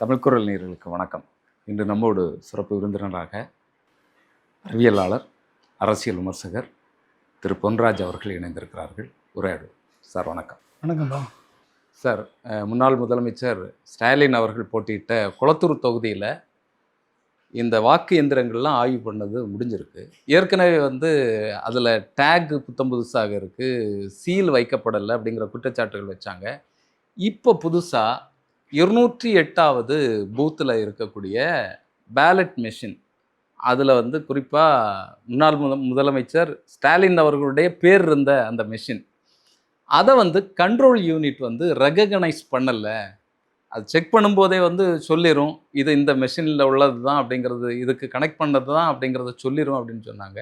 தமிழ்குரல் நேயர்களுக்கு வணக்கம். இன்று நம்மோடு சிறப்பு விருந்தினராக அறிவியலாளர், அரசியல் விமர்சகர் திரு பொன்ராஜ் அவர்கள் இணைந்திருக்கிறார்கள். உரையாடு சார். வணக்கம். வணக்கம்ப்பா சார். முன்னாள் முதலமைச்சர் ஸ்டாலின் அவர்கள் போட்டியிட்ட குளத்தூர் தொகுதியில் இந்த வாக்கு எந்திரங்கள்லாம் ஆய்வு பண்ணது முடிஞ்சிருக்கு. ஏற்கனவே அதில் டேக் புதுசாக இருக்குது, சீல் வைக்கப்படலை அப்படிங்கிற குற்றச்சாட்டுகள் வச்சாங்க. இப்போ புதுசாக 208வது பூத்தில் இருக்கக்கூடிய பேலட் மெஷின், அதில் குறிப்பாக முன்னாள் முதலமைச்சர் ஸ்டாலின் அவர்களுடைய பேர் இருந்த அந்த மெஷின், அதை கண்ட்ரோல் யூனிட் ரெகக்னைஸ் பண்ணலை. அது செக் பண்ணும்போதே சொல்லிடும், இது இந்த மெஷினில் உள்ளது தான் அப்படிங்கிறது, இதுக்கு கனெக்ட் பண்ணது தான் அப்படிங்கிறத சொல்லிடும் அப்படின்னு சொன்னாங்க.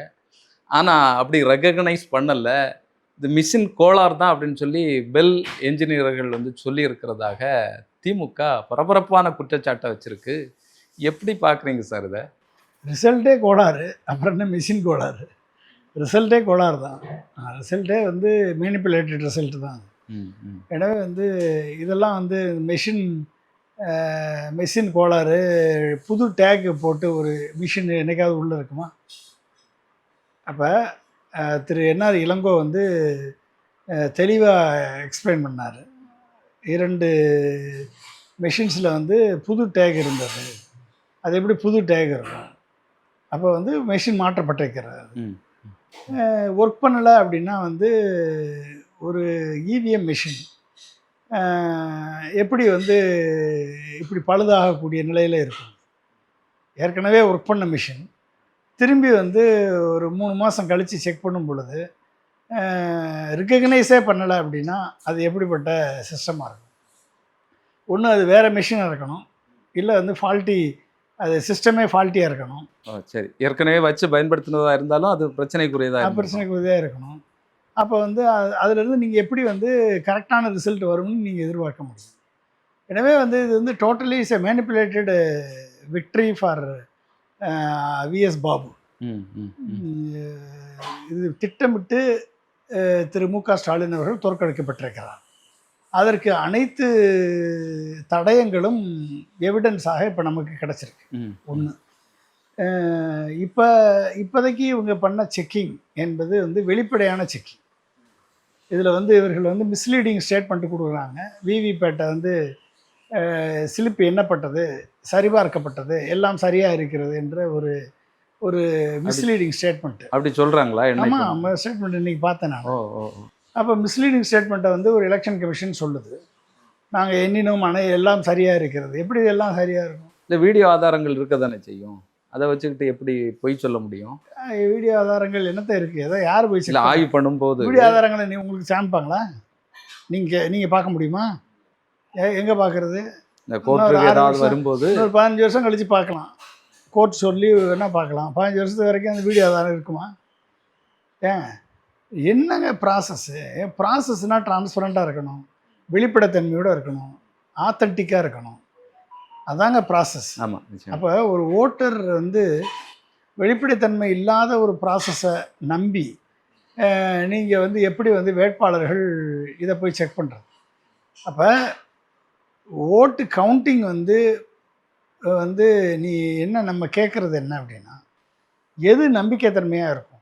ஆனால் அப்படி ரெகக்னைஸ் பண்ணலை, இது மிஷின் கோளாறு தான் அப்படின்னு சொல்லி பெல் என்ஜினியர்கள் சொல்லியிருக்கிறதாக திமுக பரபரப்பான குற்றச்சாட்டை வச்சுருக்கு. எப்படி பார்க்குறீங்க சார் இதை? ரிசல்ட்டே கோளாறு, அப்புறம் என்ன மிஷின் கோளாறு? ரிசல்ட்டே கோளாறு தான். ரிசல்ட்டே மேனிப்புலேட்டட் ரிசல்ட்டு தான். எனவே இதெல்லாம் மெஷின் கோளாறு. புது டேக் போட்டு ஒரு மிஷின் என்னைக்காவது உள்ளே இருக்குமா? அப்போ திரு என்ஆர் இளங்கோ தெளிவாக எக்ஸ்பிளைன் பண்ணார். 2 மெஷின்ஸில் புது டேக் இருந்தது. அது எப்படி புது டேக் இருக்கும்? அப்போ மெஷின் மாற்றப்பட்டிருக்கிறது. ஒர்க் பண்ணலை அப்படின்னா ஒரு இவிஎம் மெஷின் எப்படி இப்படி பழுதாகக்கூடிய நிலையில் இருக்கும்? ஏற்கனவே ஒர்க் பண்ண மிஷின் திரும்பி ஒரு 3 மாதம் கழித்து செக் பண்ணும் பொழுது ரிகக்னைஸே பண்ணலை அப்படின்னா அது எப்படிப்பட்ட சிஸ்டமாக இருக்கும்? ஒன்று அது வேறு மிஷினாக இருக்கணும், இல்லை ஃபால்ட்டி, அது சிஸ்டமே ஃபால்ட்டியாக இருக்கணும். சரி, ஏற்கனவே வச்சு பயன்படுத்தினதாக இருந்தாலும் அது பிரச்சனைக்குரியதாக இருக்கணும். அப்போ அதுலேருந்து நீங்கள் எப்படி கரெக்டான ரிசல்ட் வரும்னு நீங்கள் எதிர்பார்க்க முடியும். எனவே இது totally is a manipulated victory for VS Babu. இது திட்டமிட்டு திரு மு.க. ஸ்டாலின் அவர்கள் தோற்கடிக்கப்பட்டிருக்கிறார். அதற்கு அனைத்து தடயங்களும் எவிடன்ஸாக இப்போ நமக்கு கிடச்சிருக்கு. ஒன்று, இப்போதைக்கு இவங்க பண்ண செக்கிங் என்பது வெளிப்படையான செக்கிங். இதில் இவர்கள் மிஸ்லீடிங் ஸ்டேட்மெண்ட் கொடுக்குறாங்க. விவிபேட்டை ஸ்லிப் எண்ணப்பட்டது, சரிபார்க்கப்பட்டது, எல்லாம் சரியாக இருக்கிறது என்ற ஒரு மிஸ்லீடிங் ஸ்டேட்மெண்ட் அப்படி சொல்கிறாங்களா? ஆமாம், ஸ்டேட்மெண்ட் இன்றைக்கி பார்த்தேன் நான். அப்போ மிஸ்லீடிங் ஸ்டேட்மெண்ட்டை ஒரு எலெக்ஷன் கமிஷன் சொல்லுது, நாங்கள் எண்ணினோம், ஆனால் எல்லாம் சரியாக இருக்கிறது. எப்படி எல்லாம் சரியாக இருக்கும்? இல்லை, வீடியோ ஆதாரங்கள் இருக்க தானே செய்யும். அதை வச்சுக்கிட்டு எப்படி பொய் சொல்ல முடியும்? வீடியோ ஆதாரங்கள் என்னத்தை இருக்குது? ஏதோ யார் போய் இல்லை, ஆய்வு பண்ணும்போது வீடியோ ஆதாரங்களை உங்களுக்கு சாமிப்பாங்களா? நீங்கள் பார்க்க முடியுமா? எங்கே பார்க்குறது? இந்த கோர்ட்டுக்கு ஏதாவது வரும்போது ஒரு 15 வருஷம் கழித்து பார்க்கலாம். கோர்ட் சொல்லி வேணால் பார்க்கலாம். 15 வருஷத்து வரைக்கும் அந்த வீடியோ ஆதாரம் இருக்குமா? என்னங்க ப்ராசஸ்னால் டிரான்ஸ்பரண்ட்டாக இருக்கணும், வெளிப்படைத்தன்மையோடு இருக்கணும், ஆத்தன்டிக்காக இருக்கணும். அதாங்க ப்ராசஸ். ஆமாம். அப்போ ஒரு ஓட்டர் வெளிப்படைத்தன்மை இல்லாத ஒரு ப்ராசஸை நம்பி நீங்கள் எப்படி வேட்பாளர்கள் இதை போய் செக் பண்ணுறது? அப்போ ஓட்டு கவுண்டிங் நீ என்ன நம்ம கேட்குறது என்ன அப்படின்னா, எது நம்பிக்கைத்தன்மையாக இருக்கும்?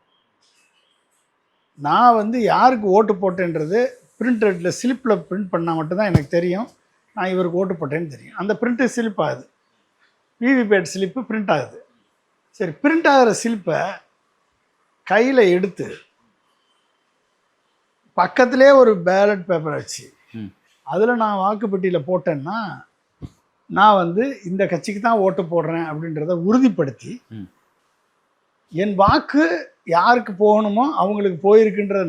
நான் யாருக்கு ஓட்டு போட்டேன்றது பிரிண்டடில் ஸ்லிப்பில் பிரிண்ட் பண்ணால் மட்டும்தான் எனக்கு தெரியும் நான் இவருக்கு ஓட்டு போட்டேன்னு தெரியும். அந்த பிரிண்ட்டு ஸ்லிப் ஆகுது, விவிபேட் ஸ்லிப்பு பிரிண்ட் ஆகுது. சரி, பிரிண்ட் ஆகிற ஸ்லிப்பை கையில் எடுத்து பக்கத்திலே ஒரு பேலட் பேப்பரை வச்சு அதில் நான் வாக்குப்பெட்டியில் போட்டேன்னா நான் இந்த கட்சிக்கு தான் ஓட்டு போடுறேன் அப்படின்றத உறுதிப்படுத்தி என் வாக்கு யாருக்கு போகணுமோ அவங்களுக்கு போயிருக்குன்ற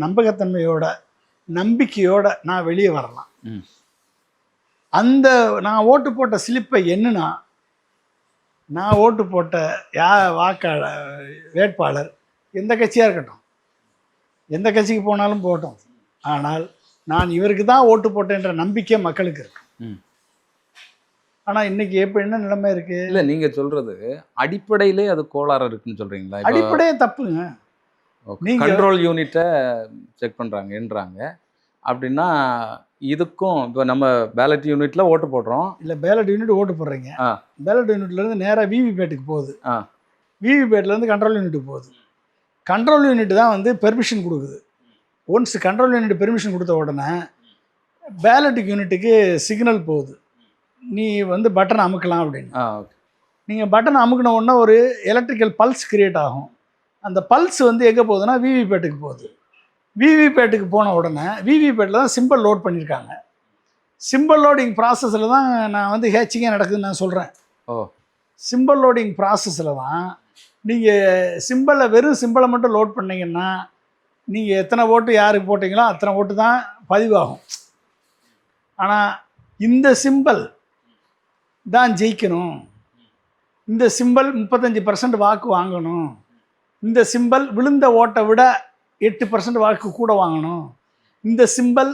நம்பிக்கையோட நான் வெளியே வரலாம். அந்த நான் ஓட்டு போட்ட ஸ்லிப்பை என்னன்னா, நான் ஓட்டு போட்ட வேட்பாளர் எந்த கட்சியாக இருக்கட்டும், எந்த கட்சிக்கு போனாலும் போகட்டும், ஆனால் நான் இவருக்கு தான் ஓட்டு போட்டேன்ற நம்பிக்கை மக்களுக்கு இருக்கு. ஆனால் இன்னைக்கு என்ன நிலைமை இருக்கு? இல்லை, நீங்கள் சொல்றது அடிப்படையிலே அது கோளாறு இருக்குன்னு சொல்றீங்களா? அடிப்படையே தப்புங்க. கண்ட்ரோல் யூனிட்டை செக் பண்ணுறாங்கன்றாங்க. அப்படின்னா இதுக்கும் இப்போ நம்ம பேலட் யூனிட்ல ஓட்டு போடுறோம். இல்லை பேலட் யூனிட் ஓட்டு போடுறீங்க, ஆ. பேலட் யூனிட்லேருந்து நேராக விவிபேட்டுக்கு போகுது, ஆ. விவிபேட்லேருந்து கண்ட்ரோல் யூனிட்டுக்கு போகுது. கண்ட்ரோல் யூனிட் தான் வந்து பெர்மிஷன் கொடுக்குது. ஒன்ஸ் கண்ட்ரோல் யூனிட் பெர்மிஷன் கொடுத்த உடனே பேலட் யூனிட்டுக்கு சிக்னல் போகுது, நீ வந்து பட்டன் அமுக்கலாம் அப்படின்னு. ஓகே. நீங்கள் பட்டன் அமுக்கின உடனே ஒரு எலக்ட்ரிக்கல் பல்ஸ் கிரியேட் ஆகும். அந்த பல்ஸ் வந்து எங்கே போகுதுன்னா விவிபேட்டுக்கு போகுது. விவிபேட்டுக்கு போன உடனே விவிபேட்டில் தான் சிம்பிள் லோட் பண்ணியிருக்காங்க. சிம்பிள் லோடிங் ப்ராசஸில் தான் நான் வந்து ஹேச்சிங்கே நடக்குதுன்னு நான் சொல்கிறேன். சிம்பிள் லோடிங் ப்ராசஸில் தான் நீங்கள் வெறும் சிம்பிளை மட்டும் லோட் பண்ணிங்கன்னா நீங்கள் எத்தனை ஓட்டு யாருக்கு போட்டிங்களோ அத்தனை ஓட்டு தான் பதிவாகும். ஆனால் இந்த சிம்பிள் தான் ஜெயிக்கணும், இந்த சிம்பிள் 35% வாக்கு வாங்கணும், இந்த சிம்பிள் விழுந்த ஓட்டை விட 8% வாக்கு கூட வாங்கணும், இந்த சிம்பிள்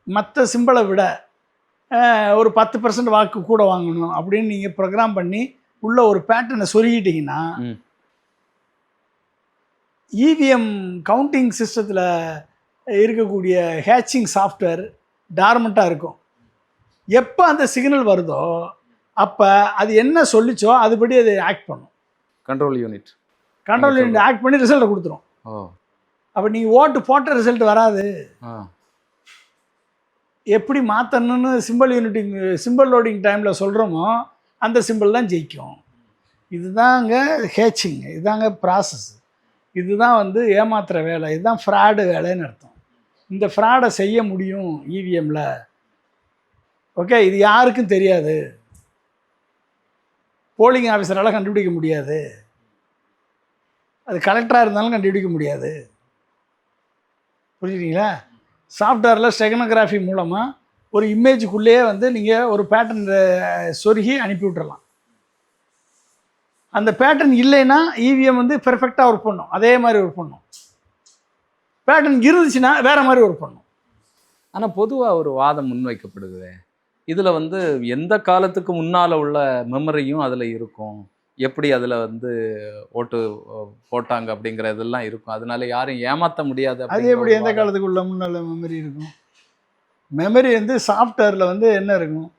மற்ற சிம்பிளை விட ஒரு 10% வாக்கு கூட வாங்கணும் அப்படின்னு நீங்கள் ப்ரோக்ராம் பண்ணி உள்ள ஒரு பேட்டர்னை சொருகிட்டிங்கன்னா இவிஎம் கவுண்டிங் சிஸ்டத்தில் இருக்கக்கூடிய ஹேச்சிங் சாஃப்ட்வேர் டார்மெண்ட்டாக இருக்கும். எப்போ அந்த சிக்னல் வருதோ அப்போ அது என்ன சொல்லிச்சோ அதுபடி அது ஆக்ட் பண்ணும். கண்ட்ரோல் யூனிட் ஆக்ட் பண்ணி ரிசல்ட்டை கொடுத்துரும். அப்போ நீங்கள் ஓட்டு போட்ட ரிசல்ட் வராது. எப்படி மாற்றணும்னு சிம்பிள் லோடிங் டைமில் சொல்கிறோமோ அந்த சிம்பிள் தான் ஜெயிக்கும். இதுதாங்க ஹேச்சிங், இதுதாங்க ப்ராசஸ், இதுதான் வந்து ஏமாத்துகிற வேலை, இதுதான் ஃப்ராடு வேலைன்னு அர்த்தம். இந்த ஃப்ராடை செய்ய முடியும் இவிஎம்மில். ஓகே, இது யாருக்கும் தெரியாது, போலிங் ஆஃபீஸரால் கண்டுபிடிக்க முடியாது, அது கலெக்டராக இருந்தாலும் கண்டுபிடிக்க முடியாது. புரிஞ்சுக்கிங்களா? சாஃப்ட்வேரில் ஸ்டெகனோகிராஃபி மூலமாக ஒரு இமேஜுக்குள்ளேயே வந்து நீங்கள் ஒரு பேட்டர்ன் சொருகி அனுப்பி விட்டுறலாம். அந்த பேட்டர்ன் இல்லைன்னா இவிஎம் வந்து பெர்ஃபெக்டாக ஒர்க் பண்ணும், அதே மாதிரி ஒர்க் பண்ணும். பேட்டர்ன் இருந்துச்சுன்னா வேறு மாதிரி ஒர்க் பண்ணும். ஆனால் பொதுவாக ஒரு வாதம் முன்வைக்கப்படுது, இதில் வந்து எந்த காலத்துக்கு முன்னால் உள்ள மெமரியும் அதில் இருக்கும், எப்படி அதில் வந்து ஓட்டு போட்டாங்க அப்படிங்கிற இதெல்லாம் இருக்கும், அதனால யாரும் ஏமாற்ற முடியாது. அது எப்படி எந்த காலத்துக்கு உள்ள முன்னால் மெமரி இருக்கும்? மெமரி வந்து சாஃப்ட்வேரில் வந்து என்ன இருக்கும்,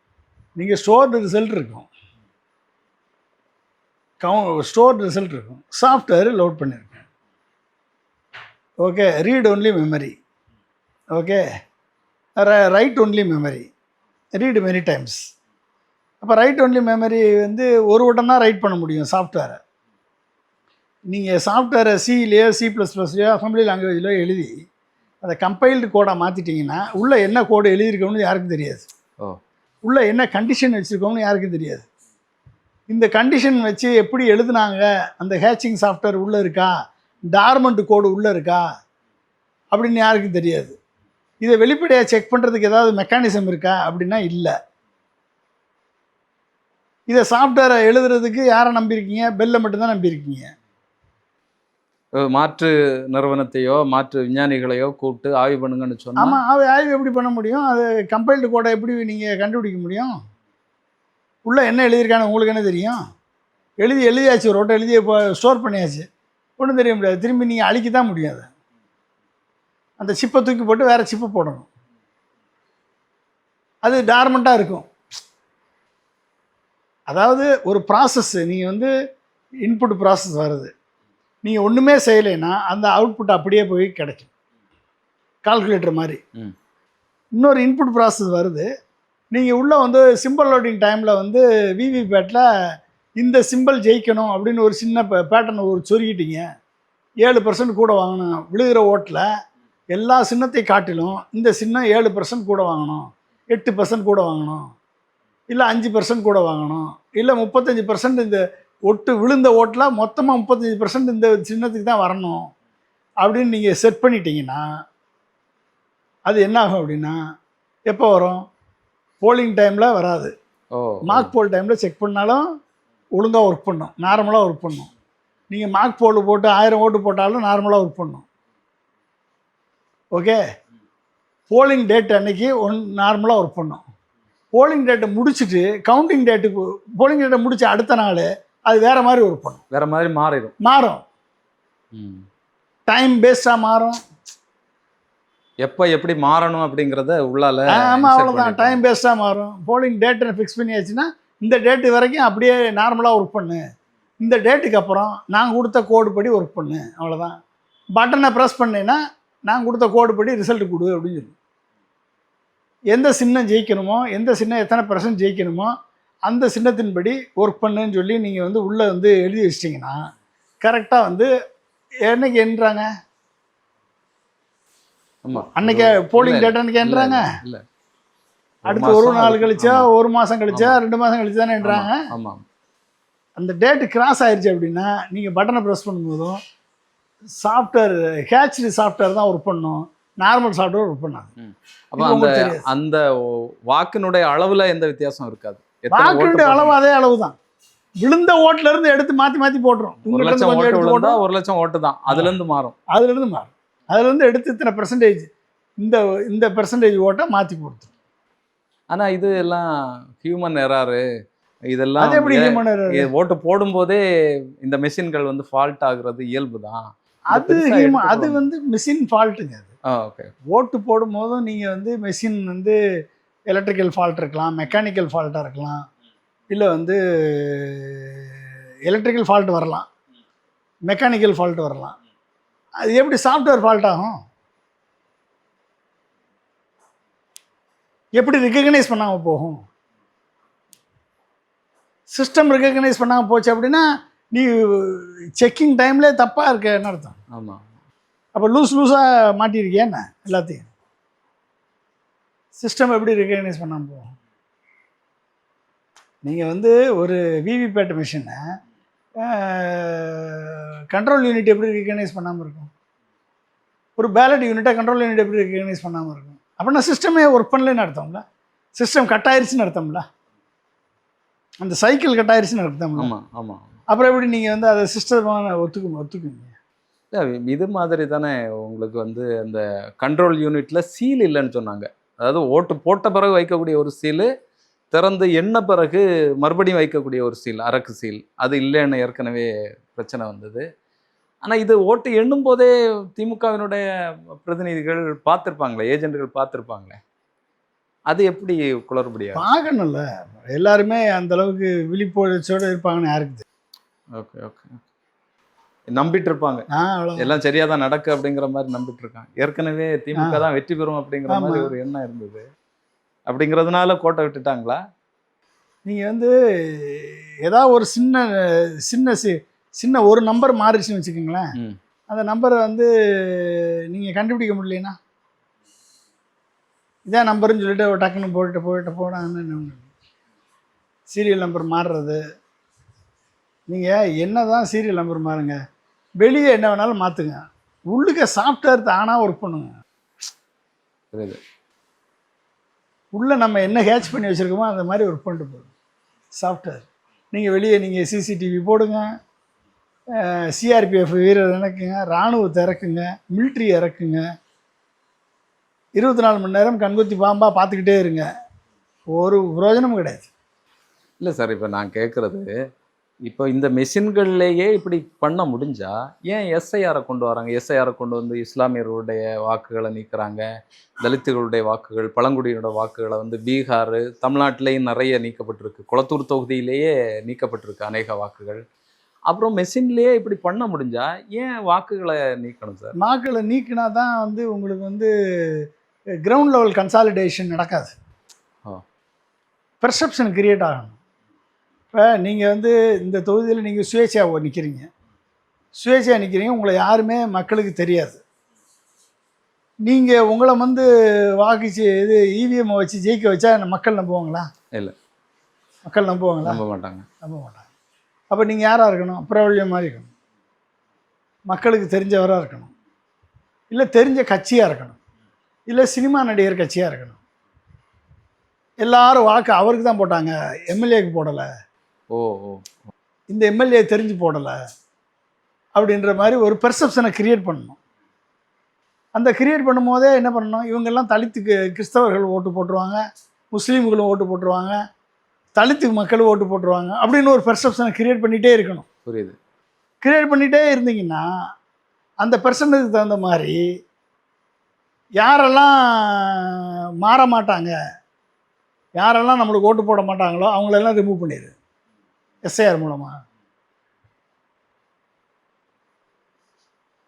நீங்கள் ஸ்டோர்டு ரிசல்ட் இருக்கும், ஸ்டோர்டு ரிசல்ட் இருக்கும், சாஃப்ட்வேர் லோட் பண்ணியிருக்கேன். Okay, read only memory, okay, right only memory, read many times. அப்போ ரைட் ஒன்லி மெமரி வந்து ஒரு வட்டம் தான் ரைட் பண்ண முடியும் சாஃப்ட்வேரை. நீங்கள் சாஃப்ட்வேரை சிலேயோ C++லையோ அசம்பிளி லாங்குவேஜ்லையோ எழுதி அதை கம்பைல்டு கோடாக மாற்றிட்டிங்கன்னா உள்ளே என்ன கோடு எழுதியிருக்கோம்னு யாருக்கும் தெரியாது, உள்ளே என்ன கண்டிஷன் வச்சுருக்கோம்னு யாருக்கும் தெரியாது. இந்த கண்டிஷன் வச்சு எப்படி எழுதுனாங்க, அந்த ஹேச்சிங் சாஃப்ட்வேர் உள்ளே இருக்கா, டார்மெண்ட் கோடு உள்ளே இருக்கா அப்படின்னு யாருக்கும் தெரியாது. இதை வெளிப்படையாக செக் பண்ணுறதுக்கு ஏதாவது மெக்கானிசம் இருக்கா அப்படின்னா இல்லை. இதை சாஃப்ட்வேரை எழுதுறதுக்கு யாரை நம்பியிருக்கீங்க? பெல்லை மட்டும்தான் நம்பியிருக்கீங்க. மாற்று நிறுவனத்தையோ மாற்று விஞ்ஞானிகளையோ கூப்பிட்டு ஆய்வு பண்ணுங்கன்னு சொன்னால், ஆமாம், ஆய்வு எப்படி பண்ண முடியும்? அது கம்பைல்டு கோடை எப்படி நீங்கள் கண்டுபிடிக்க முடியும்? உள்ளே என்ன எழுதியிருக்கான்னு உங்களுக்கு என்ன தெரியும்? எழுதியாச்சு, ஒரு ஓட்டை எழுதி இப்போ ஸ்டோர் பண்ணியாச்சு, ஒன்றும் தெரிய முடியாது. திரும்பி நீங்கள் அழிக்க தான் முடியாது. அந்த சிப்பை தூக்கி போட்டு வேறு சிப்பை போடணும். அது டார்மெண்ட்டாக இருக்கும். அதாவது ஒரு ப்ராசஸ், நீங்கள் வந்து இன்புட் ப்ராசஸ் வருது, நீங்கள் ஒன்றுமே செய்யலைன்னா அந்த அவுட்புட் அப்படியே போய் கிடைக்கும், கால்குலேட்டர் மாதிரி. இன்னொரு இன்புட் ப்ராசஸ் வருது, நீங்கள் உள்ளே வந்து சிம்பிள் லோடிங் டைமில் வந்து விவிபேட்டில் இந்த சிம்பிள் ஜெயிக்கணும் அப்படின்னு ஒரு சின்ன பேட்டர்னை ஒரு சொருகிட்டீங்க, 7% கூட வாங்கணும், விழுகிற ஓட்டில் எல்லா சின்னத்தை காட்டிலும் இந்த சின்னம் 7% கூட வாங்கணும், 8% கூட வாங்கணும், இல்லை 5% கூட வாங்கணும், இல்லை 35% இந்த ஒட்டு விழுந்த ஓட்டில் மொத்தமாக 35% இந்த சின்னத்துக்கு தான் வரணும் அப்படின்னு நீங்கள் செட் பண்ணிட்டீங்கன்னா அது என்ன ஆகும் அப்படின்னா, எப்போ வரும்? போலிங் டைமில் வராது, மார்க் போல் டைமில் செக் பண்ணாலும் ஒழுங்காக ஒர்க் பண்ணும், நார்மலாக ஒர்க் பண்ணும். நீங்கள் மார்க் போல் போட்டு 1000 ஓட்டு போட்டாலும் நார்மலாக ஒர்க் பண்ணும். ஓகே, போலிங் டேட் அன்னைக்கு நார்மலாக ஒர்க் பண்ணும். போலிங் டேட்டை முடிச்சுட்டு கவுண்டிங் டேட்டுக்கு, போலிங் டேட்டை முடிச்ச அடுத்த நாள் அது வேறு மாதிரி ஒர்க் பண்ணும், வேறு மாதிரி மாறும். டைம் பேஸ்டாக மாறும், எப்போ எப்படி மாறணும் அப்படிங்கிறத உள்ளால ஆமாம், insert அவ்வளோதான். பண்ணிருக்காங்க. டைம் பேஸ்ட்டாக மாறும். போலிங் டேட்டை ஃபிக்ஸ் பண்ணியாச்சுன்னா இந்த டேட்டு வரைக்கும் அப்படியே நார்மலாக ஒர்க் பண்ணு, இந்த டேட்டுக்கு அப்புறம் நான் கொடுத்த கோடு படி ஒர்க் பண்ணு, அவ்வளோதான். பட்டனை ப்ரெஸ் பண்ணேன்னா நான் கொடுத்த கோடு படி ரிசல்ட் கொடு அப்படின்னு சொல்லி, எந்த சின்னம் ஜெயிக்கணுமோ, எந்த சின்னம் எத்தனை % ஜெயிக்கணுமோ அந்த சின்னத்தின்படி ஒர்க் பண்ணுன்னு சொல்லி நீங்கள் வந்து உள்ளே வந்து எழுதி வச்சிட்டிங்கன்னா கரெக்டாக வந்து என்னைக்கு எண்ணுறாங்க, ஆமா. அன்னைக்கு போலிங் இல்ல, டேட் அன்னைக்கு இல்ல, எண்ணுறாங்க. இல்ல. அடுத்து ஒரு மாசம் நாள் அதுக்கு- கழிச்சா, ஆமா, ஒரு மாதம் கழிச்சா, ஆமா. 2 மாதம் கழிச்சு தானே எண்ணுறாங்க. ஆமா. அந்த டேட்டு கிராஸ் ஆயிடுச்சு அப்படின்னா நீங்கள் பட்டனை ப்ரெஸ் பண்ணும்போதும் சாஃப்ட்வேர் ஹேச்டி சாஃப்ட்வேர் தான் ஒர்க் பண்ணும், நார்மல் சாஃப்ட்வேர் ஒர்க் பண்ணாது. அப்ப இது அந்த உங்களுக்கு தெரியாது. அந்த வாக்கினுடைய அளவுல எந்த வித்தியாசம் இருக்காது. எத்தனை ஓட்டு வாக்குடைய அளவு அதே அளவு தான். விழுந்த ஓட்டுல இருந்து எடுத்து மாற்றி மாற்றி போட்டுரும். 1 உங்கள்ட்ட இருந்து லட்சம் கொஞ்சம் ஓட்டு எடுத்து விழுந்தா போட்டுரும், 1 லட்சம் ஓட்டு தான். அதுல இருந்து மாறும். அதுலேருந்து மாறும். அதுலேருந்து எடுத்து இத்தனை பெர்சன்டேஜ் இந்த இந்த பெர்சன்டேஜ் ஓட்டை மாற்றி கொடுத்துரும். ஆனா இது எல்லாம் ஹியூமன் எரரு. இதெல்லாம் அது எப்படி human error? ஓட்டு போடும்போதே இந்த மெஷின்கள் வந்து ஃபால்ட் ஆகுறது இயல்பு தான். அது வந்து மிஷின் ஃபால்ட்டுங்க. அது ஓகே. ஓட்டு போடும்போதும் நீங்கள் வந்து மெஷின் வந்து எலக்ட்ரிக்கல் ஃபால்ட் இருக்கலாம், மெக்கானிக்கல் ஃபால்ட்டாக இருக்கலாம், இல்லை வந்து எலக்ட்ரிக்கல் ஃபால்ட் வரலாம், மெக்கானிக்கல் ஃபால்ட் வரலாம். அது எப்படி சாஃப்ட்வேர் ஃபால்ட் ஆகும்? எப்படி ரெகக்னைஸ் பண்ணாமல் போகும்? சிஸ்டம் ரெகக்னைஸ் பண்ணாமல் போச்சு அப்படின்னா நீ செக்கிங் டைம்லே தப்பாக இருக்கன்னு அர்த்தம். ஆமா. அப்போ லூஸாக மாட்டியிருக்கியா என்ன எல்லாத்தையும்? சிஸ்டம் எப்படி ரெகக்னைஸ் பண்ணாமல் போகும்? நீங்கள் வந்து ஒரு விவிபேட் மிஷினை கண்ட்ரோல் யூனிட் எப்படி ரெகக்னைஸ் பண்ணாமல் இருக்கும்? ஒரு பேலட் யூனிட்டை கண்ட்ரோல் யூனிட் எப்படி ரெகக்னைஸ் பண்ணாமல் இருக்கும்? அப்படின்னா சிஸ்டமே ஒர்க் பண்ணலன்னு அர்த்தம்ல, சிஸ்டம் கட் ஆயிடுச்சுன்னு அர்த்தம்ல, அந்த சைக்கிள் கட் ஆயிடுச்சுன்னு அர்த்தம்ல. ஆமா. ஆமா. அப்புறம் எப்படி நீங்கள் வந்து அதை சிஸ்டமான ஒத்துக்குங்க? இல்ல, இது மாதிரி தானே உங்களுக்கு வந்து அந்த கண்ட்ரோல் யூனிட்ல சீல் இல்லைன்னு சொன்னாங்க. அதாவது ஓட்டு போட்ட பிறகு வைக்கக்கூடிய ஒரு சீலு, திறந்து எண்ண பிறகு மறுபடியும் வைக்கக்கூடிய ஒரு சீல், அரக்கு சீல், அது இல்லைன்னு ஏற்கனவே பிரச்சனை வந்தது. ஆனால் இது ஓட்டு எண்ணும் போதே திமுகவினுடைய பிரதிநிதிகள் பார்த்துருப்பாங்களே, ஏஜென்ட்கள் பார்த்துருப்பாங்களே, அது எப்படி குளறுபடியா? பார்க்கணும்ல, எல்லாருமே அந்த அளவுக்கு விழிப்புணர்ச்சியோடு இருப்பாங்கன்னு யாருக்கு தெரியும்? ஓகே. நம்பிட்டு இருப்பாங்க அவ்வளோ எல்லாம் சரியா தான் நடக்கு அப்படிங்கிற மாதிரி நம்பிட்டு இருக்காங்க. ஏற்கனவே திமுக தான் வெற்றி பெறும் அப்படிங்கிற மாதிரி ஒரு எண்ணம் இருந்தது. அப்படிங்கிறதுனால கோட்டை விட்டுட்டாங்களா? நீங்கள் வந்து ஏதாவது ஒரு சின்ன ஒரு நம்பர் மாறிடுச்சுன்னு வச்சுக்கோங்களேன், அந்த நம்பரை வந்து நீங்கள் கண்டுபிடிக்க முடியலன்னா இதான் நம்பருன்னு சொல்லிட்டு டக்குன்னு போடான்னு சீரியல் நம்பர் மாறுறது. நீங்கள் என்ன தான் சீரியல் நம்பர் மாறுங்க, வெளியே என்ன வேணாலும் மாற்றுங்க, உள்ளுக்க சாஃப்ட்வேர் தானாக ஒர்க் பண்ணுங்க. புரியுது. உள்ளே நம்ம என்ன ஹேட்ச் பண்ணி வச்சுருக்கோமோ அந்த மாதிரி ஒர்க் பண்ணிட்டு போகுது சாஃப்ட்வேர். நீங்கள் வெளியே நீங்கள் சிசிடிவி போடுங்க, சிஆர்பிஎஃப் வீரர் இறக்குங்க, இராணுவத்தை இறக்குங்க, மிலிட்ரி இறக்குங்க, 24 மணி நேரம் கண்குத்தி பாம்பாக பார்த்துக்கிட்டே இருங்க, ஒரு பிரயோஜனமும் கிடையாது. இல்லை சார், இப்போ நான் கேட்குறது, இப்போ இந்த மெஷின்கள்லேயே இப்படி பண்ண முடிஞ்சா ஏன் எஸ்ஐஆரை கொண்டு வராங்க? எஸ்ஐஆரை கொண்டு வந்து இஸ்லாமியர்களுடைய வாக்குகளை நீக்குறாங்க, தலித்துகளுடைய வாக்குகள், பழங்குடியினோட வாக்குகளை வந்து பீகார், தமிழ்நாட்டிலையும் நிறைய நீக்கப்பட்டிருக்கு, குளத்தூர் தொகுதியிலேயே நீக்கப்பட்டிருக்கு அநேக வாக்குகள். அப்புறம் மெஷின்லேயே இப்படி பண்ண முடிஞ்சா ஏன் வாக்குகளை நீக்கணும் சார்? வாக்குகளை நீக்கினா தான் வந்து உங்களுக்கு வந்து கிரவுண்ட் லெவல் கன்சாலிடேஷன் நடக்காது, பெர்செப்ஷன் கிரியேட் ஆகணும். இப்போ நீங்கள் வந்து இந்த தொகுதியில் நீங்கள் சுயேட்சையாக நிற்கிறீங்க, உங்களை யாருமே மக்களுக்கு தெரியாது. நீங்கள் உங்களை வந்து இது இவிஎம் வச்சு ஜெயிக்க வச்சா மக்கள் நம்புவாங்களா? இல்லை, மக்கள் நம்புவாங்களா? நம்ப மாட்டாங்க. அப்போ நீங்கள் யாராக இருக்கணும்? பிரபல்யம் மாதிரி இருக்கணும், மக்களுக்கு தெரிஞ்சவராக இருக்கணும், இல்லை தெரிஞ்ச கட்சியாக இருக்கணும், இல்லை சினிமா நடிகர் கட்சியாக இருக்கணும். எல்லாரும் வாக்கு அவருக்கு தான் போட்டாங்க, எம்எல்ஏக்கு போடலை, இந்த எம்எல்ஏ தெரிஞ்சு போடலை அப்படின்ற மாதிரி ஒரு பெர்செப்ஷனை கிரியேட் பண்ணணும். அந்த கிரியேட் பண்ணும்போதே என்ன பண்ணணும், இவங்கெல்லாம் தலித்துக்கு கிறிஸ்தவர்கள் ஓட்டு போட்டுருவாங்க, முஸ்லீம்களும் ஓட்டு போட்டுருவாங்க, தலித்து மக்களும் ஓட்டு போட்டுருவாங்க அப்படின்னு ஒரு பெர்செப்ஷனை கிரியேட் பண்ணிகிட்டே இருக்கணும். புரியுது. கிரியேட் பண்ணிகிட்டே இருந்தீங்கன்னா அந்த பெர்சன்டேஜுக்கு தகுந்த மாதிரி யாரெல்லாம் மாற மாட்டாங்க, யாரெல்லாம் நம்மளுக்கு ஓட்டு போட மாட்டாங்களோ அவங்களெல்லாம் ரிமூவ் பண்ணிடு எஸ்ஐஆர் மூலமாக.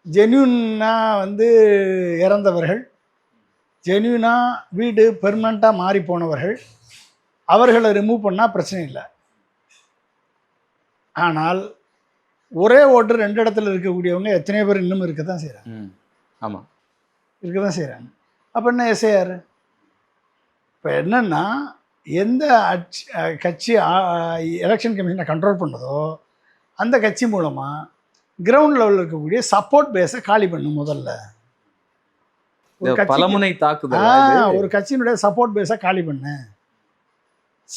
ஜென்யூனாக வந்து இறந்தவர்கள், ஜென்யூனாக வீடு பெர்மனண்ட்டாக மாறி போனவர்கள், அவர்களை ரிமூவ் பண்ணால் பிரச்சனை இல்லை. ஆனால் ஒரே ஓட்டு 2 இடத்துல இருக்கக்கூடியவங்க எத்தனை பேர் இன்னும் இருக்க தான் செய்கிறாங்க. ஆமாம், இருக்க தான் செய்கிறாங்க. அப்போ என்ன எஸ்ஐஆர்? இப்போ என்னென்னா, எந்த கட்சி எலெக்ஷன் கமிஷனை கண்ட்ரோல் பண்ணதோ அந்த கட்சி மூலமாக கிரவுண்ட் லெவலில் இருக்கக்கூடிய சப்போர்ட் பேஸை காலி பண்ணும். முதல்ல பலமுனை தாக்குதல். ஒரு கட்சியினுடைய சப்போர்ட் பேஸை காலி பண்ணு.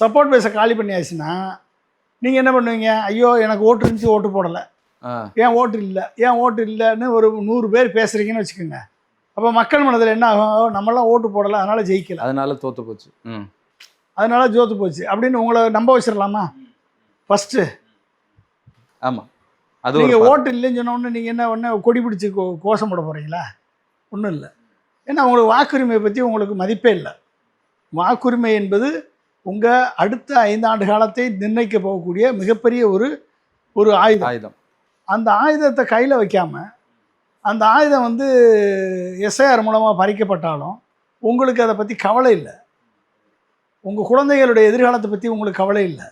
சப்போர்ட் பேஸை காலி பண்ணியாச்சுன்னா நீங்கள் என்ன பண்ணுவீங்க? ஐயோ எனக்கு ஓட்டு இருந்துச்சு, ஓட்டு போடலை, ஏன் ஓட்டு இல்லை, ஏன் ஓட்டு இல்லைன்னு ஒரு 100 பேர் பேசுகிறீங்கன்னு வச்சுக்கோங்க. அப்போ மக்கள் மனதில் என்ன ஆகும்? நம்மளாம் ஓட்டு போடலை, அதனால் ஜெயிக்கல, அதனால தோற்று போச்சு, அதனால ஜோத்து போச்சு அப்படின்னு உங்களை நம்ப வச்சிடலாமா ஃபஸ்ட்டு? ஆமாம். அது நீங்கள் ஓட்டு இல்லைன்னு சொன்ன உடனே நீங்கள் என்ன உடனே கொடி பிடிச்சி கோஷம் போட போகிறீங்களா? ஒன்றும் இல்லை. ஏன்னா உங்களுக்கு வாக்குரிமையை பற்றி உங்களுக்கு மதிப்பே இல்லை. வாக்குரிமை என்பது உங்கள் அடுத்த 5 ஆண்டு காலத்தை நிர்ணயிக்க போகக்கூடிய மிகப்பெரிய ஒரு ஆயுதம். அந்த ஆயுதத்தை கையில் வைக்காமல், அந்த ஆயுதம் வந்து எஸ்ஐஆர் மூலமாக பறிக்கப்பட்டாலும் உங்களுக்கு அதை பற்றி கவலை இல்லை. உங்கள் குழந்தைகளுடைய எதிர்காலத்தை பற்றி உங்களுக்கு கவலை இல்லை.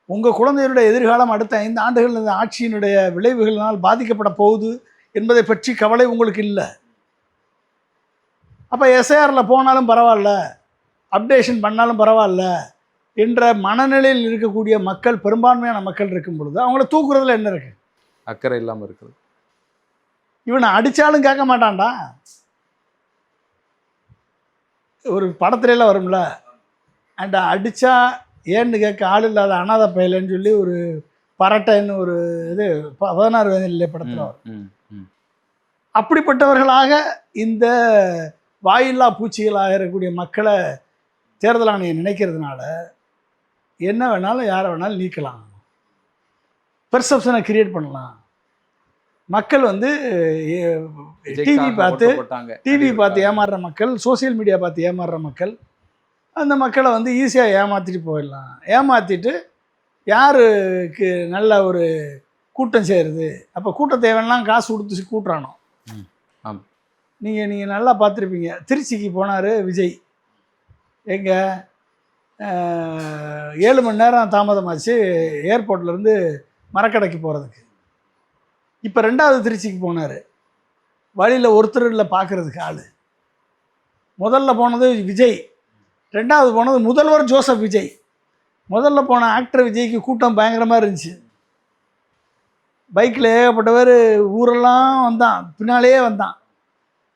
உங்கள் குழந்தைகளுடைய எதிர்காலம் அடுத்த 5 ஆண்டுகள் இந்த ஆட்சியினுடைய விளைவுகளினால் பாதிக்கப்பட போகுது என்பதை பற்றி கவலை உங்களுக்கு இல்லை. அப்போ எஸ்ஐஆரில் போனாலும் பரவாயில்ல, அப்டேஷன் பண்ணாலும் பரவாயில்ல என்ற மனநிலையில் இருக்கக்கூடிய மக்கள், பெரும்பான்மையான மக்கள் இருக்கும் பொழுது அவங்கள தூக்குறதுல என்ன இருக்குது? அக்கறை இல்லாமல் இருக்குது. இவனை அடித்தாலும் கேட்க மாட்டான்டா. ஒரு படத்துலலாம் வரும்ல, அண்ட் அடித்தா ஏன்னு கேட்க ஆள் இல்லாத அனாதை பயலன்னு சொல்லி ஒரு பரட்டைன்னு ஒரு இது 16 வயதிலே படத்தில் வரும். அப்படிப்பட்டவர்களாக இந்த வாயில்லா பூச்சிகளாக இருக்கக்கூடிய மக்களை தேர்தல் ஆணையம் நினைக்கிறதுனால என்ன வேணாலும் யாரை வேணாலும் நீக்கலாம், பெர்செப்ஷனை கிரியேட் பண்ணலாம். மக்கள் வந்து டிவி பார்த்து ஏமாறுற மக்கள், சோசியல் மீடியா பார்த்து ஏமாறுற மக்கள், அந்த மக்களை வந்து ஈஸியாக ஏமாற்றிட்டு போயிடலாம். ஏமாற்றிட்டு யாருக்கு நல்ல ஒரு கூட்டம் சேருது, அப்போ கூட்டம் தேவையெல்லாம் காசு கொடுத்து கூட்டுறானோ. நீங்கள் நல்லா பார்த்துருப்பீங்க, திருச்சிக்கு போனார் விஜய். எங்கே 7 மணி நேரம் தாமதமாச்சு ஏர்போர்ட்லேருந்து மரக்கடைக்கு போகிறதுக்கு. இப்போ 2வது திருச்சிக்கு போனார், வழியில் ஒருத்தர் இல்லை பார்க்குறதுக்கு ஆள். முதல்ல போனது விஜய், 2வது போனது முதல்வர் ஜோசப் விஜய். முதல்ல போன ஆக்டர் விஜய்க்கு கூட்டம் பயங்கரமாக இருந்துச்சு. பைக்கில் ஏகப்பட்டவர் ஊரெல்லாம் வந்தான், பின்னாலேயே வந்தான்.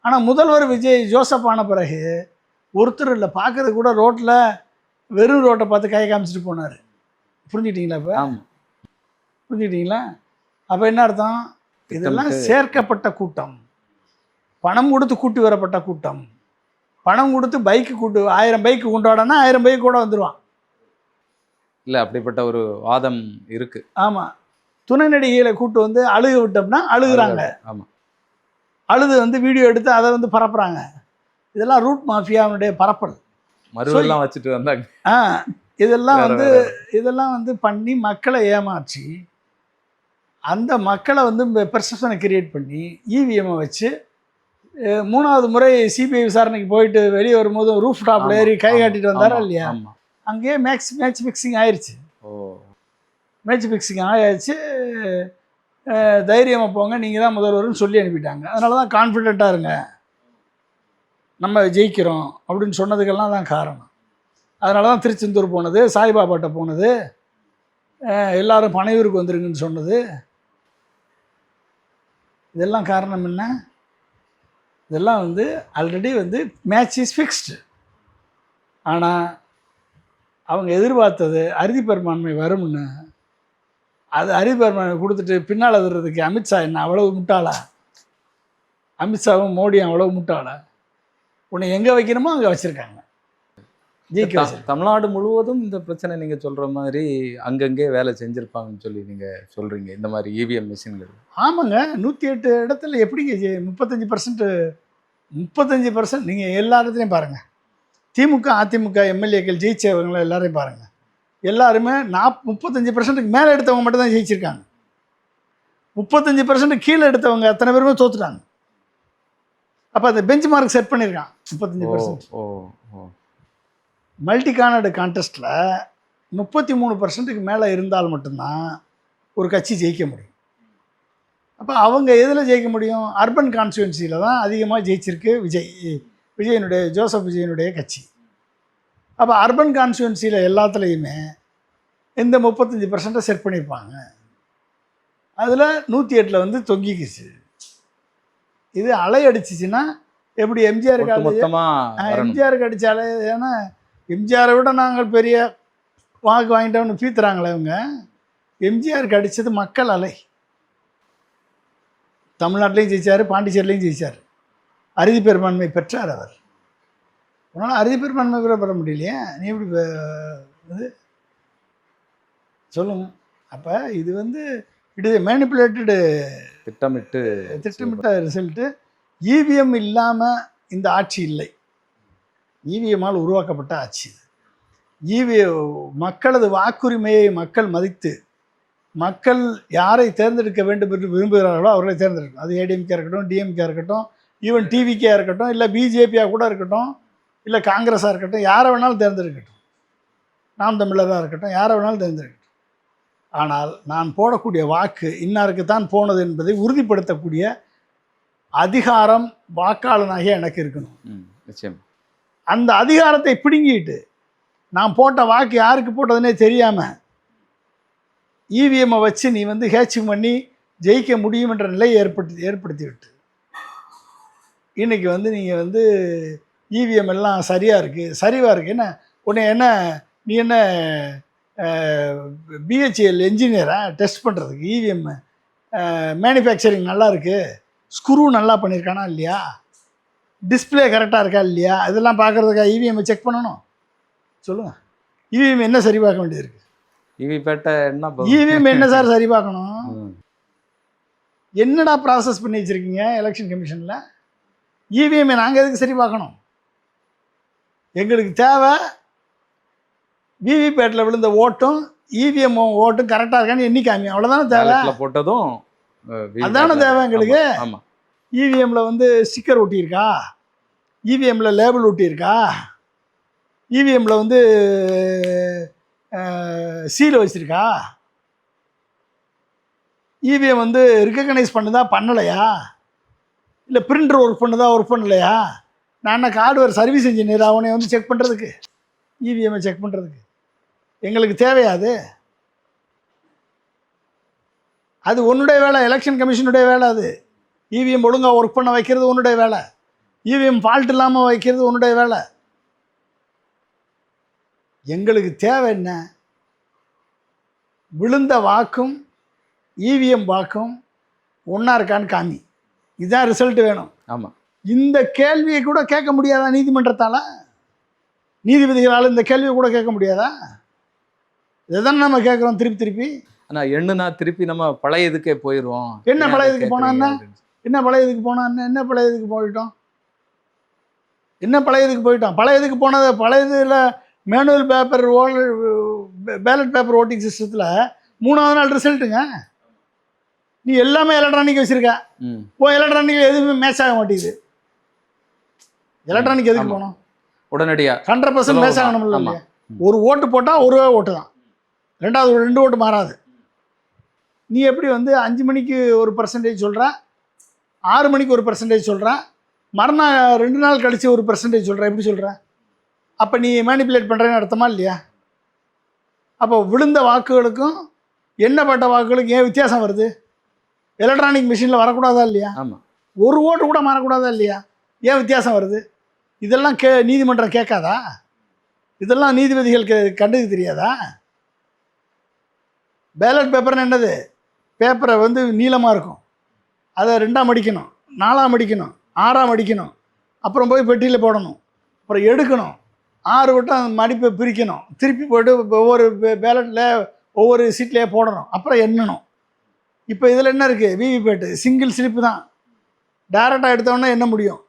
ஆனால் முதல்வர் விஜய் ஜோசப் ஆன பிறகு ஒருத்தர் இல்லை பார்க்கறது கூட, ரோட்டில் வெறும் ரோட்டை பார்த்து கை காமிச்சிட்டு போனார். புரிஞ்சுக்கிட்டீங்களா? இப்போ புரிஞ்சுக்கிட்டீங்களா? அப்போ என்ன அர்த்தம்? இதெல்லாம் சேர்க்கப்பட்ட கூட்டம், பணம் கொடுத்து கூட்டி வரப்பட்ட கூட்டம். பணம் கொடுத்து பைக்கு 1000 பைக்கு கொண்டாடனா 1000 பைக்கு கூட வந்துடுவான். இல்லை, அப்படிப்பட்ட ஒரு வாதம் இருக்கு. ஆமாம், துணை நடிகைகளை கூட்டு வந்து அழுக விட்டோம்னா அழுகுறாங்க. ஆமாம், அழுது வந்து வீடியோ எடுத்து அதை வந்து பரப்புகிறாங்க. இதெல்லாம் ரூட் மாஃபியாவுடைய பரப்பல். மறுவெல்லாம் வச்சுட்டு வந்தாங்க. இதெல்லாம் வந்து பண்ணி மக்களை ஏமாற்றி, அந்த மக்களை வந்து பெர்செப்ஷனை கிரியேட் பண்ணி இவிஎம்மை வச்சு 3வது முறை சிபிஐ விசாரணைக்கு போயிட்டு வெளியே வரும்போது ரூஃப் டாப்ல ஏறி கை காட்டிட்டு வந்தாரா இல்லையா? அங்கேயே மேட்ச் ஃபிக்ஸிங் ஆயிடுச்சு. மேட்ச் ஃபிக்ஸிங் ஆயாச்சு. தைரியமாக போங்க, நீங்கள் தான் முதல்வர்னு சொல்லி அனுப்பிட்டாங்க. அதனால தான் கான்ஃபிடெண்ட்டாக இருங்க, நம்ம ஜெயிக்கிறோம் அப்படின்னு சொன்னதுக்கெல்லாம் தான் காரணம். அதனால தான் திருச்செந்தூர் போனது, சாய்பாபாட்ட போனது, எல்லாரும் பனையூருக்கு வந்துருங்கன்னு சொன்னது. இதெல்லாம் காரணம் என்ன? இதெல்லாம் வந்து ஆல்ரெடி வந்து மேட்ச் இஸ் ஃபிக்ஸ்டு. ஆனால் அவங்க எதிர்பார்த்தது அறுதி பெரும்பான்மை வரும்னு, அது அறுதி பெரும்பான்மை கொடுத்துட்டு பின்னால் வர்றதுக்கு அமித்ஷா என்ன அவ்வளவு முட்டாளா? அமித்ஷாவும் மோடியும் அவ்வளவு முட்டாளா? உன்னை எங்கே வைக்கணுமோ அங்கே வச்சுருக்காங்க. தமிழ்நாடு முழுவதும் இந்த பிரச்சனை நீங்கள் சொல்கிற மாதிரி அங்கங்கே வேலை செஞ்சுருப்பாங்கன்னு சொல்லி நீங்கள் சொல்கிறீங்க, இந்த மாதிரி இவிஎம் மிஷின்கள். ஆமாங்க, 108 இடத்துல எப்படிங்க 35% 35% நீங்கள் எல்லா இடத்துலையும் பாருங்கள். திமுக, அதிமுக எம்எல்ஏக்கள் ஜெயிச்சவங்களை எல்லாரையும் பாருங்கள். எல்லாருமே 35%க்கு மேலே எடுத்தவங்க மட்டும் தான் ஜெயிச்சிருக்காங்க. 35% கீழே எடுத்தவங்க அத்தனை பேருமே தோத்துட்டாங்க. அப்போ அந்த பெஞ்ச் மார்க் செட் பண்ணியிருக்கான் 35%. மல்டி கார்னர்டு கான்டெஸ்ட்டில் 33%க்கு மேலே இருந்தால் மட்டும்தான் ஒரு கட்சி ஜெயிக்க முடியும். அப்போ அவங்க எதில் ஜெயிக்க முடியும்? அர்பன் கான்ஸ்டுவன்சியில் தான் அதிகமாக ஜெயிச்சிருக்கு விஜயனுடைய ஜோசப் விஜயனுடைய கட்சி. அப்போ அர்பன் கான்ஸ்டுவன்சியில் எல்லாத்துலேயுமே இந்த 35% செட் பண்ணியிருப்பாங்க. அதில் 108 வந்து தொங்கிக்குச்சு. இது அலை அடிச்சிச்சின்னா எப்படி எம்ஜிஆருக்கு அடித்த அலை? ஏன்னா எம்ஜிஆரை விட நாங்கள் பெரிய வாக்கு வாங்கிட்டோம்னு பீத்துறாங்களே இவங்க. எம்ஜிஆருக்கு அடித்தது மக்கள் அலை. தமிழ்நாட்டிலையும் ஜெயிச்சார், பாண்டிச்சேரிலையும் ஜெயிச்சார், அறுதி பெரும்பான்மை பெற்றார் அவர். அதனால் அறுதி பெரும்பான்மை கூட பெற முடியலையே, நீ எப்படி இது சொல்லுங்க. அப்போ இது வந்து இட் இஸ் மேனிப்புலேட்டடு, திட்டமிட்ட ரிசல்ட்டு. இவிஎம் இல்லாமல் இந்த ஆட்சி இல்லை. இவிஎம்மால் உருவாக்கப்பட்ட ஆட்சி. மக்களது வாக்குரிமையை மக்கள் மதித்து மக்கள் யாரை தேர்ந்தெடுக்க வேண்டும் என்று விரும்புகிறார்களோ அவர்களை தேர்ந்தெடுக்கணும். அது ஏடிஎம்கே இருக்கட்டும், டிஎம்கே இருக்கட்டும், ஈவன் டிவிகே இருக்கட்டும், இல்லை பிஜேபியாக கூட இருக்கட்டும், இல்லை காங்கிரஸாக இருக்கட்டும், யாரை வேணாலும் தேர்ந்தெடுக்கட்டும், நாம் தமிழராக இருக்கட்டும், யாரை வேணாலும் தேர்ந்தெடுக்கட்டும். ஆனால் நான் போடக்கூடிய வாக்கு இன்னாருக்கு தான் போனது என்பதை உறுதிப்படுத்தக்கூடிய அதிகாரம் வாக்காளனாகிய எனக்கு இருக்கணும். நிச்சயம். அந்த அதிகாரத்தை பிடுங்கிட்டு நான் போட்ட வாக்கு யாருக்கு போட்டதுன்னே தெரியாமல் இவிஎம்மை வச்சு நீ வந்து ஹேச்சிங் பண்ணி ஜெயிக்க முடியும் என்ற நிலையை ஏற்படுத்தி விட்டு இன்றைக்கி வந்து நீங்கள் வந்து இவிஎம் எல்லாம் சரியாக இருக்குது. என்ன உன்னை என்ன நீ என்ன பிஹெச்எல் என்ஜினியரா டெஸ்ட் பண்ணுறதுக்கு? இவிஎம் மேனுஃபேக்சரிங் நல்லா இருக்குது, ஸ்க்ரூ நல்லா பண்ணியிருக்கானா இல்லையா, டிஸ்பிளே கரெக்டாக இருக்கா இல்லையா, இதெல்லாம் பார்க்குறதுக்காக இவிஎம்மை செக் பண்ணணும். சொல்லுங்கள், இவிஎம் என்ன சரி பார்க்க வேண்டியது இருக்குது? இவிஎம் என்ன சார் சரி பார்க்கணும்? என்னடா ப்ராசஸ் பண்ணி வச்சுருக்கீங்க எலெக்ஷன் கமிஷனில்? இவிஎம்ஐ நாங்கள் எதுக்கு சரி பார்க்கணும்? எங்களுக்கு தேவை விவிபேட்டில் விழுந்த ஓட்டும் இவிஎம் ஓட்டும் கரெக்டாக இருக்கான்னு எண்ணி காமி, அவ்வளோதானே தேவை. போட்டதும் அதானே தேவை எங்களுக்கு. இவிஎம்மில் வந்து ஸ்டிக்கர் ஒட்டியிருக்கா, இவிஎம்மில் லேபிள் ஒட்டியிருக்கா, இவிஎம்மில் வந்து சீலை வச்சுருக்கா, இவிஎம் வந்து ரிகக்னைஸ் பண்ணுதா பண்ணலையா, இல்லை பிரிண்டர் ஒர்க் பண்ணலையா? நான் என்ன ஹார்ட்வேர் சர்வீஸ் இன்ஜினியர் அவனை வந்து செக் பண்ணுறதுக்கு, இவிஎம்ஐ செக் பண்ணுறதுக்கு எங்களுக்கு தேவையாது. அது உன்னுடைய வேலை, எலெக்ஷன் கமிஷனுடைய வேலை. அது இவிஎம் ஒழுங்காக ஒர்க் பண்ண வைக்கிறது உன்னுடைய வேலை, இவிஎம் ஃபால்ட் இல்லாமல் வைக்கிறது உன்னுடைய வேலை. எங்களுக்கு தேவை என்ன? விழுந்த வாக்கும் இவிஎம் வாக்கும் ஒன்றா இருக்கான்னு காமி, இதுதான் ரிசல்ட் வேணும். ஆமாம். இந்த கேள்வியை கூட கேட்க முடியாதா நீதிமன்றத்தால்? நீதிபதிகளால் இந்த கேள்வியை கூட கேட்க முடியாதா? இதைதான் நம்ம கேட்குறோம் திருப்பி. ஆனால் எண்ணுனா திருப்பி நம்ம பழைய இதுக்கே போயிடுவோம். என்ன பழைய இதுக்கு போனான்னா என்ன? பழைய இதுக்கு போனான்னு என்ன? பழைய இதுக்கு போயிட்டோம். என்ன பழைய இதுக்கு போயிட்டோம்? பழைய இதுக்கு போனது பழையதில் மேனுவல் பேலட் பேப்பர் ஓட்டிங் சிஸ்டத்தில் 3ஆவது நாள் ரிசல்ட்டுங்க. நீ எல்லாமே எலக்ட்ரானிக் வச்சுருக்க, எலக்ட்ரானிக் எதுவுமே மேட்ச் ஆக மாட்டேங்குது. எலக்ட்ரானிக் எதுக்கு போனோம்? உடனடியாக 100% மேட்ச் ஆகணும் இல்லையா? ஒரு ஓட்டு போட்டால் ஒரு ஓட்டு தான், ரெண்டாவது 2 ஓட்டு மாறாது. நீ எப்படி வந்து 5 மணிக்கு ஒரு பர்சன்டேஜ் சொல்கிற, 6 மணிக்கு ஒரு பர்சன்டேஜ் சொல்கிற, மறுநாள் 2 நாள் கழித்து ஒரு பர்சன்டேஜ் சொல்கிற, எப்படி சொல்கிற? அப்போ நீ மேனிப்புலேட் பண்ணுறேன்னு அர்த்தமா இல்லையா? அப்போ விழுந்த வாக்குகளுக்கும் எண்ணப்பட்ட வாக்குகளுக்கும் ஏன் வித்தியாசம் வருது? எலக்ட்ரானிக் மிஷினில் வரக்கூடாதா இல்லையா? ஆமாம். ஒரு ஓட்டு கூட மாறக்கூடாதா இல்லையா? ஏன் வித்தியாசம் வருது? இதெல்லாம் நீதிமன்றம் கேட்காதா? இதெல்லாம் நீதிபதிகள் கண்டுக்கு தெரியாதா? பேலட் பேப்பர்னு என்னது? பேப்பரை வந்து நீளமாக இருக்கும், அதை 2ஆக மடிக்கணும், 4ஆக மடிக்கணும், 6ஆக மடிக்கணும், அப்புறம் போய் பெட்டியில் போடணும், அப்புறம் எடுக்கணும், 6 வட்டம் மடிப்பை பிரிக்கணும், திருப்பி போட்டு ஒவ்வொரு பேலட்டில் ஒவ்வொரு சீட்லேயே போடணும், அப்புறம் எண்ணணும். இப்போ இதில் என்ன இருக்குது? விவிபேட்டு சிங்கிள் ஸ்லிப்பு தான், டேரெக்டாக எடுத்தோன்னே எண்ண முடியும்.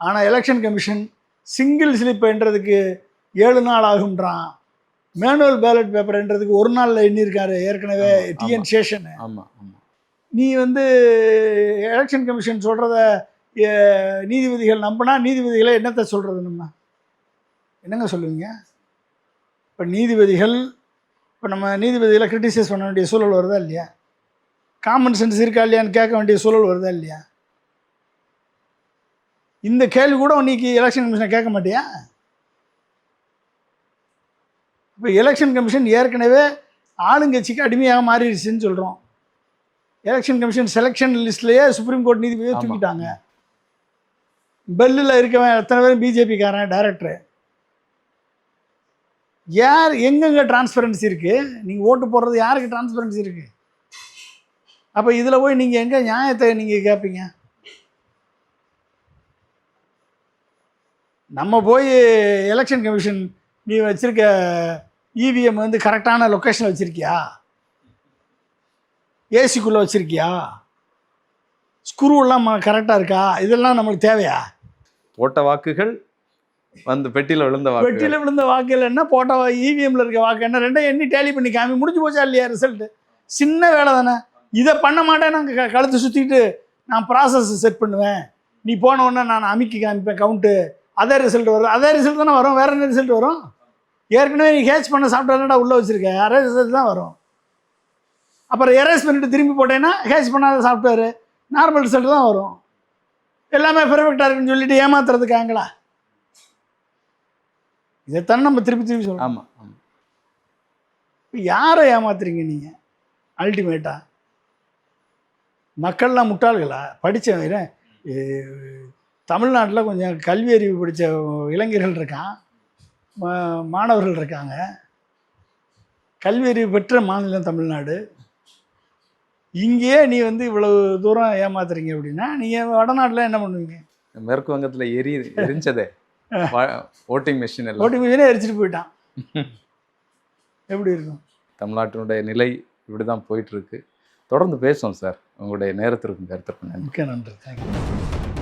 ஆனால் எலெக்ஷன் கமிஷன் சிங்கிள் ஸ்லிப்ன்றதுக்கு 7 நாள் ஆகுன்றான். மேனுவல் பேலட் பேப்பர்ன்றதுக்கு 1 நாளில் எண்ணியிருக்காரு ஏற்கனவே டிஎன் சேஷன். ஆமாம் ஆமாம். நீ வந்து எலெக்ஷன் கமிஷன் சொல்கிறத நீதிபதிகள் நம்பினா நீதிபதிகளை என்னத்தை சொல்கிறது? நம்ம என்னங்க சொல்லுவீங்க? இப்போ நீதிபதிகள், இப்போ நம்ம நீதிபதிகளை கிரிட்டிசைஸ் பண்ண வேண்டிய சூழல் வருதா இல்லையா? காமன் சென்ஸ் இருக்கா இல்லையான்னு கேட்க வேண்டிய சூழல் வருதா இல்லையா? இந்த கேள்வி கூட இன்னைக்கு எலெக்ஷன் கமிஷனை கேட்க மாட்டியா? இப்போ எலெக்ஷன் கமிஷன் ஏற்கனவே ஆளுங்கட்சிக்கு அடிமையாக மாறிடுச்சுன்னு சொல்கிறோம். எலெக்ஷன் கமிஷன் செலெக்ஷன் லிஸ்ட்லேயே சுப்ரீம் கோர்ட் நீதிபதியை தூக்கிட்டாங்க. பெல்லில் இருக்கவன் எத்தனை பேரும் பிஜேபிக்காரன் டைரக்டரு. யார் எங்கெங்கே டிரான்ஸ்பரன்சி இருக்குது? நீங்கள் ஓட்டு போடுறது யாருக்கு டிரான்ஸ்பரன்சி இருக்குது? அப்போ இதில் போய் நீங்கள் எங்கே நியாயத்தை நீங்கள் கேட்பீங்க? நம்ம போய் எலெக்ஷன் கமிஷன் நீ வச்சுருக்க இவிஎம் வந்து கரெக்டான லொக்கேஷனில் வச்சுருக்கியா? ஏசிக்குள்ளே வச்சுருக்கியா? ஸ்க்ரூவெல்லாம் கரெக்டாக இருக்கா? இதெல்லாம் நம்மளுக்கு தேவையா? போட்ட வாக்குகள் வந்து பெட்டியில் விழுந்த வாக்கு, பெட்டியில் விழுந்த வாக்குகள் என்ன, போட்ட இவிஎம்ல இருக்க வாக்கு என்ன, ரெண்டையும் எண்ணி டேலி பண்ணி காமி. முடிஞ்சு போச்சா இல்லையா ரிசல்ட்டு? சின்ன வேலை தானே. இதை பண்ண மாட்டேன். நாங்கள் கழுத்து சுற்றிட்டு நான் ப்ராசஸ் செட் பண்ணுவேன், நீ போன உடனே நான் அமுக்கி காமிப்பேன் கவுண்ட்டு, அதே ரிசல்ட் வரும். அதே ரிசல்ட் தானே வரும், வேறு என்ன ரிசல்ட் வரும்? ஏற்கனவே நீ ஹேச் பண்ண சாஃப்ட்வேர்டா உள்ளே வச்சுருக்க, அதே ரிசல்ட் தான் வரும். அப்புறம் எரேஸ் பண்ணிட்டு திரும்பி போட்டேன்னா ஹேச் பண்ணாத சாஃப்ட்வேர் நார்மல் ரிசல்ட் தான் வரும். எல்லாமே பெர்ஃபெக்டாக இருக்குன்னு சொல்லிட்டு ஏமாத்துறதுக்காங்களா? இதைத்தானே நம்ம திருப்பி திருப்பி சொல்கிறோம். ஆமாம் ஆமாம். இப்போ யாரை ஏமாத்துறீங்க நீங்கள்? அல்டிமேட்டாக மக்கள்லாம் முட்டாள்களா? படித்தவங்க தமிழ்நாட்டில் கொஞ்சம் கல்வி அறிவு படித்த இளைஞர்கள் இருக்கான், மாணவர்கள் இருக்காங்க. கல்வி அறிவு பெற்ற மாநிலம் தமிழ்நாடு. இங்கேயே நீ வந்து இவ்வளவு தூரம் ஏமாத்துறீங்க அப்படின்னா நீங்கள் வடநாட்டில் என்ன பண்ணுவீங்க? மேற்கு வங்கத்தில் எரிஞ்சதே ஓட்டிங் மிஷின் எல்லாம், ஓட்டிங் மிஷினே எரிச்சிட்டு போயிட்டான். எப்படி இருக்கும்? தமிழ்நாட்டினுடைய நிலை இப்படி தான் போயிட்டுருக்கு. தொடர்ந்து பேசுவோம் சார். உங்களுடைய நேரத்திற்கும் கருத்திற்கும் நன்றி. மிக்க நன்றி. தேங்க்யூ.